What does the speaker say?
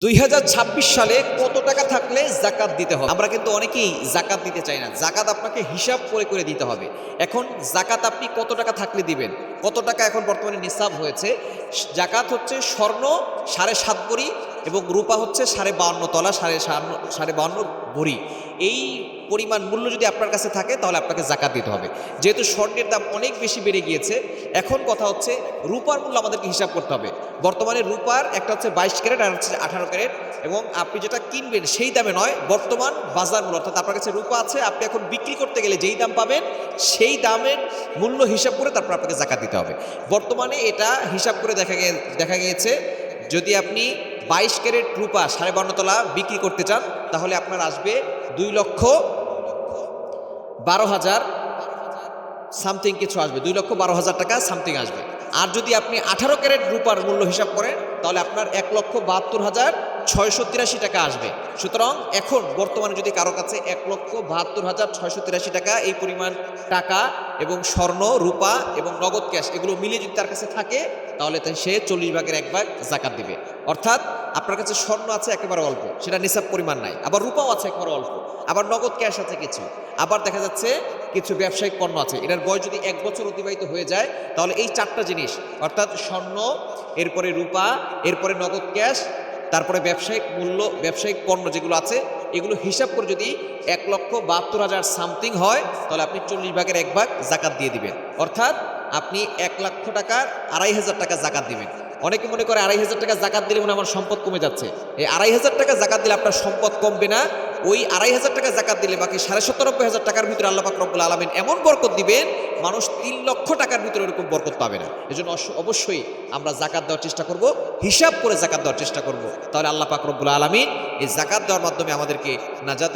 2026 সালে কত টাকা থাকলে জাকাত দিতে হবে? আমরা কিন্তু অনেকেই জাকাত দিতে চাই না। জাকাত আপনাকে হিসাব করে করে দিতে হবে। এখন জাকাত আপনি কত টাকা থাকলে দিবেন? কত টাকা এখন বর্তমানে নিসাব হয়েছে? জাকাত হচ্ছে স্বর্ণ 7.5 ভরি এবং রূপা হচ্ছে 52.5 তলা, 52.5 ভরি। এই পরিমাণ মূল্য যদি আপনার কাছে থাকে তাহলে আপনাকে জাকাত দিতে হবে। যেহেতু স্বর্ণের দাম অনেক বেশি বেড়ে গিয়েছে, এখন কথা হচ্ছে রূপার মূল্য আমাদেরকে হিসাব করতে হবে। বর্তমানে রূপার একটা হচ্ছে 22 ক্যারেট আর হচ্ছে 18 ক্যারেট, এবং আপনি যেটা কিনবেন সেই দামে নয়, বর্তমান বাজার মূল্য, অর্থাৎ আপনার কাছে রূপা আছে, আপনি এখন বিক্রি করতে গেলে যেই দাম পাবেন সেই দামের মূল্য হিসাব করে তারপর আপনাকে জাকাত দিতে হবে। বর্তমানে এটা হিসাব করে দেখা গিয়েছে যদি আপনি 22 ক্যারেট রূপা 52.5 তলা বিক্রি করতে চান তাহলে আপনার আসবে 2,12,000 সামথিং কিছু আসবে, 2,12,000 টাকা সামথিং আসবে। আর যদি আপনি 18 ক্যারেট রূপার মূল্য হিসাব করেন তাহলে আপনার 1,72,683 টাকা আসবে। সুতরাং এখন বর্তমানে যদি কারো কাছে 1,72,683 টাকা এই পরিমাণ টাকা এবং স্বর্ণ, রূপা এবং নগদ ক্যাশ এগুলো মিলিয়ে যদি তার কাছে থাকে তাহলে সে 40 ভাগের 1 ভাগ জাকাত দিবে। অর্থাৎ আপনার কাছে স্বর্ণ আছে একেবারে অল্প, সেটা নিসাব পরিমাণ নাই, আবার রূপাও আছে একেবারে অল্প, আবার নগদ ক্যাশ আছে কিছু, আবার দেখা যাচ্ছে কিছু ব্যবসায়িক পণ্য আছে। এটার বয়স যদি 1 বছর অতিবাহিত হয়ে যায় তাহলে এই 4টা জিনিস, অর্থাৎ স্বর্ণ, এরপরে রূপা, এরপরে নগদ ক্যাশ, তারপরে ব্যবসায়িক পণ্য যেগুলো আছে এগুলো হিসাব করে যদি 1,72,000 সামথিং হয় তাহলে আপনি 40 ভাগের 1 ভাগ জাকাত দিয়ে দিবেন। অর্থাৎ আপনি 1 লক্ষ টাকার 2,500 টাকা জাকাত দিবেন। অনেকে মনে করে 2,500 টাকা জাকাত দিলে মনে আমার সম্পদ কমে যাচ্ছে। এই 2,500 টাকা জাকাত দিলে আপনার সম্পদ কমবে না। ওই 2,500 টাকা জাকাত দিলে বাকি 97,500 টাকার ভিতরে আল্লাহ পাক রব্বুল আলামিন এমন বরকত দিবেন, মানুষ 3 লক্ষ টাকার ভিতরে এরকম বরকত পাবে না। এজন্য অবশ্যই আমরা জাকাত দেওয়ার চেষ্টা করব, হিসাব করে জাকাত দেওয়ার চেষ্টা করব। তাহলে আল্লাহ পাক রব্বুল আলামিন এই জাকাত দেওয়ার মাধ্যমে আমাদেরকে নাজাত